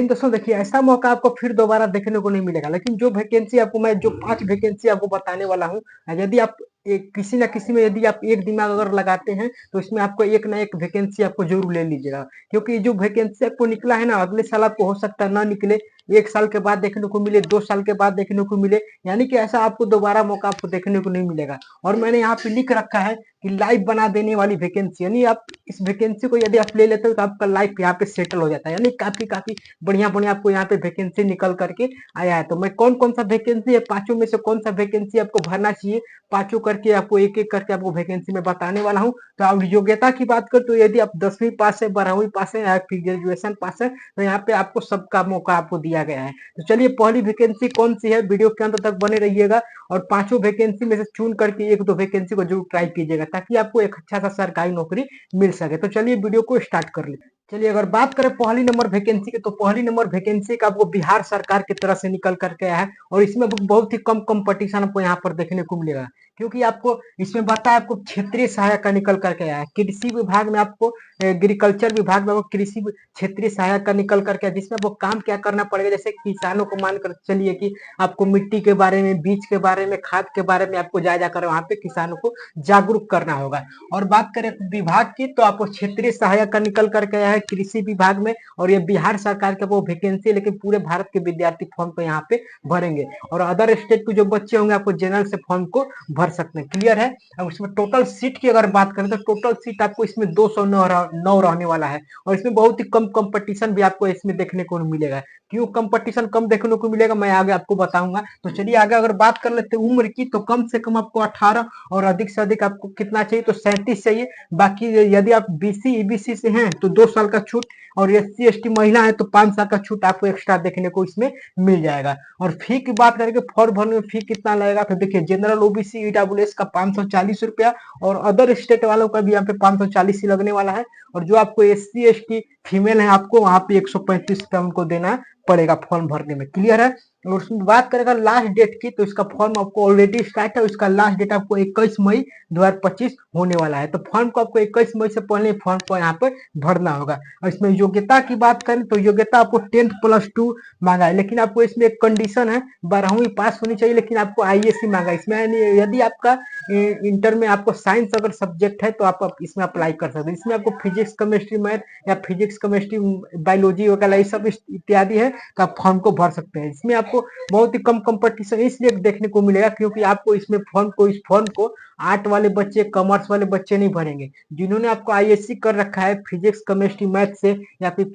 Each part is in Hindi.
दोस्तों देखिए ऐसा मौका आपको फिर दोबारा देखने को नहीं मिलेगा। लेकिन जो वैकेंसी आपको मैं जो 5 वैकेंसी आपको बताने वाला हूँ, यदि आप एक किसी न किसी में यदि आप एक दिमाग अगर लगाते हैं, तो इसमें आपको एक ना एक वैकेंसी आपको ज़रूर ले लीजिएगा। क्योंकि जो वैकेंसी आपको निकला है ना, अगले साल आपको हो सकता है ना निकले, 1 साल के बाद देखने को मिले, 2 साल के बाद देखने को मिले, यानी कि ऐसा आपको दोबारा मौका आपको देखने को नहीं मिलेगा। और मैंने यहाँ पे लिख रखा है कि लाइफ बना देने वाली वैकेंसी, यानी आप इस वैकेंसी को यदि आप ले लेते हो तो आपका लाइफ यहाँ पे सेटल हो जाता है। यानी काफ़ी बढ़िया-बढ़िया आपको यहाँ पे वैकेंसी निकल करके आया है। तो मैं कौन-कौन सा वैकेंसी है, पाँचों में से कौन सा वैकेंसी आपको भरना चाहिए, पाँचों करके आपको एक-एक करके आपको वैकेंसी में बताने वाला हूँ। तो आप योग्यता की बात करें तो यदि आप 10वीं पास है, 12वीं पास है या फिर ग्रेजुएशन पास है, तो यहाँ पे आपको सबका मौका आपको दिया गया है। तो चलिए पहली वैकेंसी कौन-सी है, वीडियो के अंत तक बने रहिएगा और पाँचों वैकेंसी में से चुन करके 1-2 वैकेंसी को ज़रूर ट्राई कीजिएगा, ताकि आपको एक अच्छा-सा सरकारी नौकरी मिल सके। तो चलिए वीडियो को स्टार्ट कर लेते हैं। चलिए अगर बात करें पहली नंबर वैकेंसी की, तो पहली नंबर वैकेंसी का आपको बिहार सरकार की तरफ से निकल करके आया है और इसमें बहुत ही कम कंपटीशन आपको यहाँ पर देखने को मिलेगा। क्योंकि आपको इसमें बताया आपको क्षेत्रीय सहायक का निकल करके आया है। कृषि विभाग में आपको एग्रीकल्चर विभाग में आपको कृषि क्षेत्रीय सहायक का निकल करके आया, जिसमें आपको काम क्या करना पड़ेगा, जैसे किसानों को मानकर चलिए कि आपको मिट्टी के बारे में, बीज के बारे में, खाद के बारे में आपको जा कर वहाँ पे किसानों को जागरूक करना होगा। और बात करें विभाग की, तो आपको क्षेत्रीय सहायक का निकल करके आया है कृषि विभाग में और ये बिहार सरकार का वो वैकेंसी है, लेकिन पूरे भारत के विद्यार्थी फॉर्म को यहाँ पे भरेंगे और अदर स्टेट के जो बच्चे होंगे आपको जनरल से फॉर्म को भर सकते हैं। क्लियर है। अब इसमें टोटल सीट की अगर बात करें तो टोटल सीट आपको इसमें 209 रहने वाला है और इसमें बहुत ही कम कंपटीशन भी आपको इसमें देखने को मिलेगा। क्यों कंपटीशन कम देखने को मिलेगा, मैं आगे आपको बताऊंगा। तो चलिए आगे अगर बात कर लेते हैं उम्र की, तो कम से कम आपको 18 और अधिक से अधिक आपको कितना चाहिए, तो 37 चाहिए। बाकी यदि आप बीसी ईबीसी से हैं तो 2 साल का छूट और एससी एसटी महिला है तो 5 साल का छूट आपको एक्स्ट्रा देखने को इसमें मिल जाएगा। और फी की बात करेंगे, फॉर्म भरने में फी कितना लगेगा, तो देखिए जनरल ओबीसी ईडब्ल्यूएस का 540 रुपया और अदर स्टेट वालों का भी यहाँ पे 540 ही लगने वाला है। और जो आपको एससी एसटी फीमेल है आपको वहां पे 135 रुपया उनको देना पड़ेगा फॉर्म भरने में। क्लियर है। और उसमें बात करेगा लास्ट डेट की, तो इसका फॉर्म आपको ऑलरेडी स्टार्ट है, इसका लास्ट डेट आपको 21 मई 2025 होने वाला है। तो फॉर्म को आपको 21 मई से पहले फॉर्म को यहाँ पर भरना होगा। और इसमें योग्यता की बात करें तो योग्यता आपको 10th+2 मांगा है, लेकिन आपको इसमें एक कंडीशन है, 12वीं पास होनी चाहिए, लेकिन आपको आईएससी मांगा है। इसमें यदि आपका इंटर में आपको साइंस अगर सब्जेक्ट है तो आप इसमें अप्लाई कर सकते हैं। इसमें आपको फिजिक्स केमिस्ट्री मैथ या फिजिक्स केमिस्ट्री बायोलॉजी वगैरह ये सब इत्यादि है, तो आप फॉर्म को भर सकते हैं। इसमें आपको बहुत ही कम कंपटीशन इसलिए देखने को मिलेगा क्योंकि आपको इसमें इस फॉर्म को आर्ट वाले बच्चे, कॉमर्स वाले बच्चे नहीं भरेंगे। जिन्होंने आपको आईएससी कर रखा है फिजिक्स केमिस्ट्री मैथ से या फिर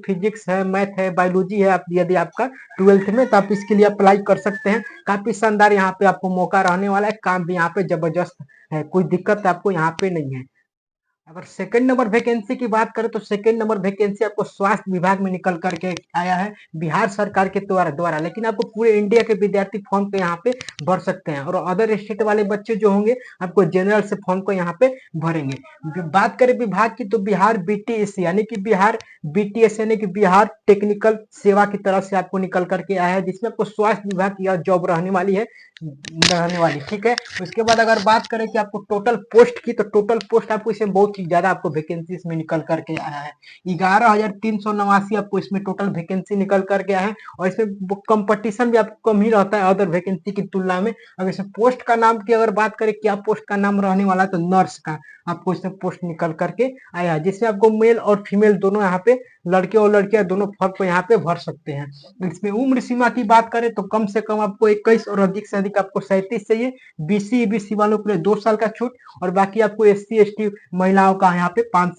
फिजिक्स है, मैथ है, बायोलॉजी है, यदि आपका 12th में, तो आप इसके लिए अप्लाई कर सकते हैं। काफी शानदार यहाँ पे आपको मौका रहने वाला है, काम भी यहाँ पे जबरदस्त है, कोई दिक्कत आपको यहाँ पे नहीं है। अगर सेकंड नंबर वैकेंसी की बात करें तो सेकंड नंबर वैकेंसी आपको स्वास्थ्य विभाग में निकल करके आया है बिहार सरकार के द्वारा, लेकिन आपको पूरे इंडिया के विद्यार्थी फॉर्म को यहाँ पे भर सकते हैं और अदर स्टेट वाले बच्चे जो होंगे आपको जनरल से फॉर्म को यहाँ पे भरेंगे। बात करें विभाग की, तो बिहार बीटीएस यानी कि बिहार बीटीएस यानी कि बिहार टेक्निकल सेवा की तरफ से आपको निकल करके आया है, जिसमें आपको स्वास्थ्य विभाग की जॉब रहने वाली है, ठीक है। उसके बाद अगर बात करें कि आपको टोटल पोस्ट की, तो टोटल पोस्ट आपको इसमें बहुत ही ज्यादा आपको वैकेंसी इसमें निकल करके आया है, 11,389 आपको इसमें टोटल वैकेंसी निकल करके आया है और इसमें कंपटीशन भी आपको कम ही रहता है अदर वैकेंसी की तुलना में। अगर इसमें पोस्ट का नाम की अगर बात करें क्या पोस्ट का नाम रहने वाला है, तो नर्स का आपको इसमें पोस्ट निकल करके आया है, जिसमें आपको मेल और फीमेल दोनों यहाँ पे, लड़के और लड़कियां दोनों फॉर्म को यहाँ पे भर सकते हैं। इसमें उम्र सीमा की बात करें तो कम से कम आपको 21 और अधिक से अधिक आपको 37 चाहिए। बीसी ईबीसी वालों के लिए 2 साल का छूट और बाकी आपको एससी एसटी महिलाओं का यहाँ पे 5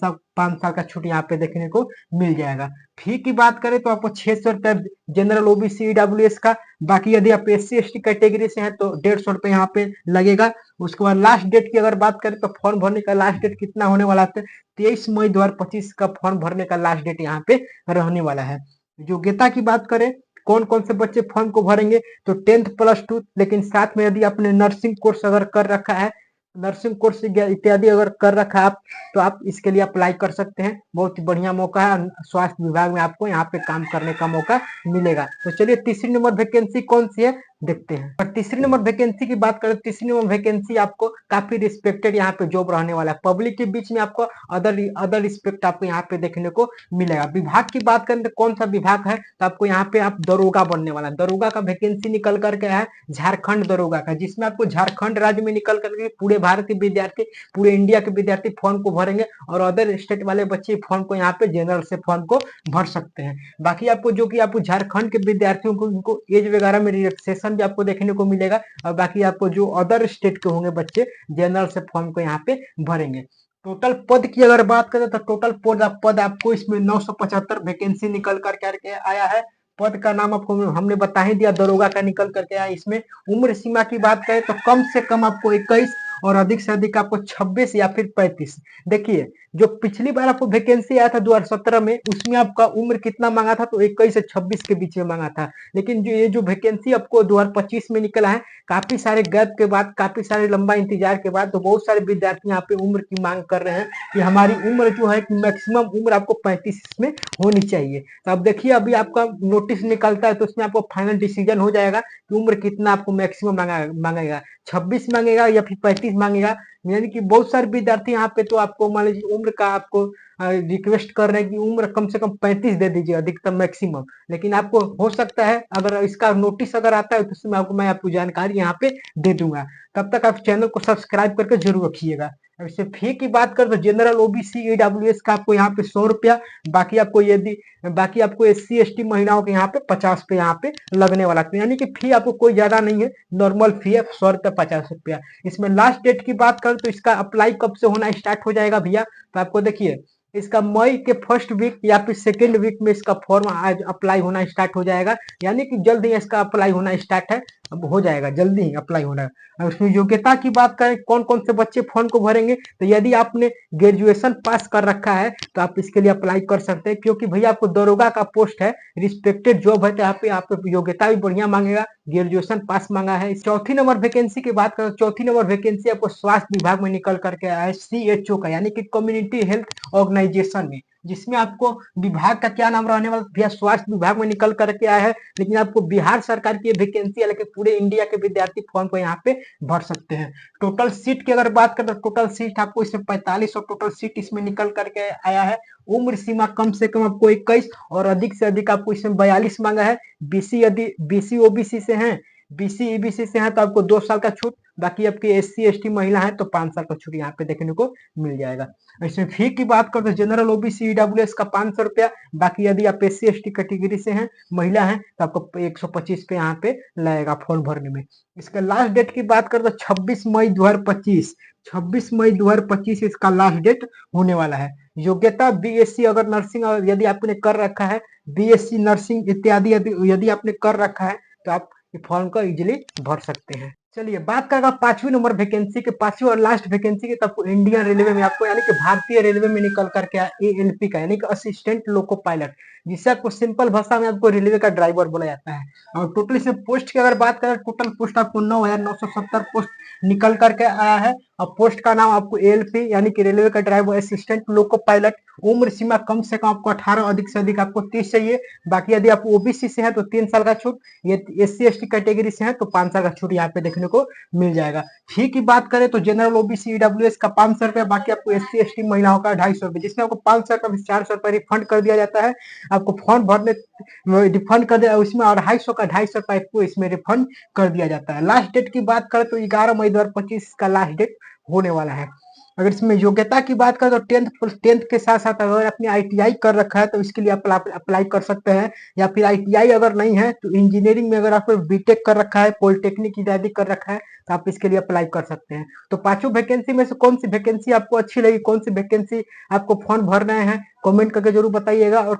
साल का छूट यहाँ पे देखने को मिल जाएगा। फी की बात करें तो आपको 600 रुपए जनरल ओबीसी ईडब्ल्यूएस का, बाकी यदि आप एससी एसटी कैटेगरी से हैं तो 150 रुपए यहाँ पे लगेगा। उसके बाद लास्ट डेट की अगर बात करें तो फॉर्म भरने का लास्ट डेट कितना होने वाला है, 23 मई 2025 का फॉर्म भरने का लास्ट डेट यहाँ पे रहने वाला है। योग्यता की बात करें कौन कौन से बच्चे फॉर्म को भरेंगे, तो 10th+2, लेकिन साथ में यदि आपने नर्सिंग कोर्स अगर कर रखा है, नर्सिंग कोर्स इत्यादि अगर कर रखा है आप, तो आप इसके लिए अप्लाई कर सकते हैं। बहुत ही बढ़िया मौका है, स्वास्थ्य विभाग में आपको यहाँ पे काम करने का मौका मिलेगा। तो चलिए तीसरी नंबर वैकेंसी कौन सी है, देखते हैं। और तीसरी नंबर वैकेंसी की बात करें, तीसरी नंबर वैकेंसी आपको काफी रिस्पेक्टेड यहाँ पे जॉब रहने वाला है। पब्लिक के बीच में आपको अदर अदर रिस्पेक्ट आपको यहाँ पे देखने को मिलेगा। विभाग की बात करें तो कौन सा विभाग है, तो आपको यहाँ पे आप दरोगा बनने वाला है। दरोगा का वैकेंसी निकल करके है झारखंड दरोगा का, जिसमें आपको झारखंड राज्य में निकल करके पूरे भारत के विद्यार्थी, पूरे इंडिया के विद्यार्थी फॉर्म को भरेंगे और अदर स्टेट वाले बच्चे फॉर्म को यहाँ पे जनरल से फॉर्म को भर सकते हैं। बाकी आपको जो कि आपको झारखंड के विद्यार्थियों को उनको एज वगैरह में रिलैक्सेशन भी आपको देखने को मिलेगा। और बाकी आपको जो अदर स्टेट के होंगे बच्चे जनरल से फॉर्म को यहाँ पे भरेंगे। टोटल पद की अगर बात करें तो टोटल पद आपको इसमें 975 वैकेंसी निकल करके आया है। पद का नाम आपको हमने बता ही दिया, दरोगा का निकल करके आया। इसमें उम्र सीमा की बात करें तो कम से कम आपको 21 और अधिक से अधिक आपको 26 या फिर 35। देखिए जो पिछली बार आपको वैकेंसी आया था 2017 में, उसमें आपका उम्र कितना मांगा था, तो 21 से 26 के बीच में मांगा था। लेकिन जो ये जो वैकेंसी आपको 2025 में निकला है, काफी सारे गैप के बाद, काफी सारे लंबा इंतजार के बाद, तो बहुत सारे विद्यार्थी यहाँ पे उम्र की मांग कर रहे हैं कि हमारी उम्र जो है मैक्सिमम उम्र आपको 35 में होनी चाहिए। तो अब देखिए अभी आपका नोटिस निकलता है तो उसमें आपको फाइनल डिसीजन हो जाएगा कि उम्र कितना आपको मैक्सिमम मांगेगा, 26 मांगेगा या फिर 35 मांगेगा। यानी कि बहुत सारे विद्यार्थी यहाँ पे तो आपको मान लीजिए उम्र का आपको रिक्वेस्ट कर रहे हैं कि उम्र कम से कम 35 दे दीजिए अधिकतम मैक्सिमम। लेकिन आपको हो सकता है अगर इसका नोटिस अगर आता है तो उसमें मैं आपको जानकारी यहाँ पे दे दूंगा। तब तक आप चैनल को सब्सक्राइब करके जरूर रखिएगा। अब इससे फी की बात करें तो जनरल ओबीसी ईडब्ल्यूएस का आपको यहाँ पे 100 रुपया, बाकी आपको यदि बाकी आपको एससी एसटी महिलाओं के यहाँ पे 50 पे यहाँ पे लगने वाला। तो यानी कि फी आपको कोई ज्यादा नहीं है, नॉर्मल फी है 100 रुपया 50 रुपया। इसमें लास्ट डेट की बात करें तो इसका अप्लाई कब से होना स्टार्ट हो जाएगा भैया, तो आपको देखिए इसका मई के फर्स्ट वीक या फिर सेकेंड वीक में इसका फॉर्म आज अप्लाई होना स्टार्ट हो जाएगा। यानी कि जल्द ही इसका अप्लाई होना स्टार्ट है, अब हो जाएगा, जल्दी ही अप्लाई होना है। और उसमें योग्यता की बात करें कौन कौन से बच्चे फॉर्म को भरेंगे, तो यदि आपने ग्रेजुएशन पास कर रखा है तो आप इसके लिए अप्लाई कर सकते हैं, क्योंकि भैया आपको दरोगा का पोस्ट है, रिस्पेक्टेड जॉब है, तो यहाँ पे आप योग्यता भी बढ़िया मांगेगा, ग्रेजुएशन पास मांगा है। चौथी नंबर वैकेंसी की बात करें, चौथी नंबर वैकेंसी आपको स्वास्थ्य विभाग में निकल करके आया है, CHO का, यानी कि कम्युनिटी हेल्थ ऑर्गेनाइजेशन में, जिसमें आपको विभाग का क्या नाम रहने वाला भैया, स्वास्थ्य विभाग में निकल करके आया है। लेकिन आपको बिहार सरकार की वैकेंसी है, लेकिन पूरे इंडिया के विद्यार्थी फॉर्म को यहाँ पे भर सकते हैं। टोटल सीट की अगर बात करें तो टोटल सीट आपको इसमें 45 और टोटल सीट इसमें निकल करके आया है। उम्र सीमा कम से कम आपको 21 और अधिक से अधिक आपको इसमें 42 मांगा है। बीसी यदि बीसी ओबीसी से हैं, बीसी ईबीसी से हैं तो आपको 2 साल का छूट, बाकी आपकी एससी एसटी महिला है तो 5 साल का छूट यहाँ पे देखने को मिल जाएगा। इसमें फी की बात करें तो जनरल ओबीसी ईडब्ल्यूएस का 500 रुपया, बाकी यदि आप एससी एसटी कैटेगरी से हैं, महिला हैं, तो आपको 125 पे यहाँ पे लगेगा फॉर्म भरने में। इसका लास्ट डेट की बात करें तो 26 मई 2025, 26 मई 2025 इसका लास्ट डेट होने वाला है। योग्यता बीएससी अगर नर्सिंग यदि आपने कर रखा है, बीएससी नर्सिंग इत्यादि यदि आपने कर रखा है तो आप फॉर्म को इजिली भर सकते हैं। चलिए बात करेगा 5वीं नंबर वैकेंसी के, 5वीं और लास्ट वैकेंसी की, तो आपको इंडियन रेलवे में आपको यानी कि भारतीय रेलवे में निकल करके ALP का, यानी कि असिस्टेंट लोको पायलट, जिससे आपको सिंपल भाषा में आपको रेलवे का ड्राइवर बोला जाता है। और टोटल इसमें पोस्ट की अगर बात करें, टोटल पोस्ट आपको 9,970 पोस्ट निकल करके आया है। और पोस्ट का नाम आपको ALP यानी कि रेलवे का ड्राइवर असिस्टेंट लोको पायलट। उम्र सीमा कम से कम आपको 18, अधिक से अधिक आपको 30 चाहिए। बाकी यदि आप ओबीसी से हैं तो 3 साल का छूट, ये एससी एसटी कैटेगरी से हैं तो 5 साल का छूट यहाँ पे देखने को मिल जाएगा। फी की बात करें तो जनरल ओबीसी ईडब्ल्यूएस का 500 रुपया, बाकी आपको एससी एसटी महिलाओं का 250 रुपये, जिसमें आपको 500 रुपये 400 रुपये रिफंड कर दिया जाता है। आपको फॉर्म भरने रिफंड कर दिया उसमें, और 250 का 250 रुपये आपको इसमें रिफंड कर दिया जाता है। लास्ट डेट की बात करें तो 11 मई 2025 का लास्ट डेट होने वाला है। अगर इसमें योग्यता की बात करें तो टेंथ के साथ साथ अगर आपने आईटीआई कर रखा है तो इसके लिए अप्लाई कर सकते हैं, या फिर आईटीआई अगर नहीं है तो इंजीनियरिंग में अगर आपने बीटेक कर रखा है, पॉलिटेक्निक इत्यादि कर रखा है तो आप इसके लिए अप्लाई कर सकते हैं। तो पांचों वैकेंसी में से कौन सी वैकेंसी आपको अच्छी लगी, कौन सी वैकेंसी आपको फॉर्म भर रहे हैं, कमेंट करके जरूर बताइएगा। और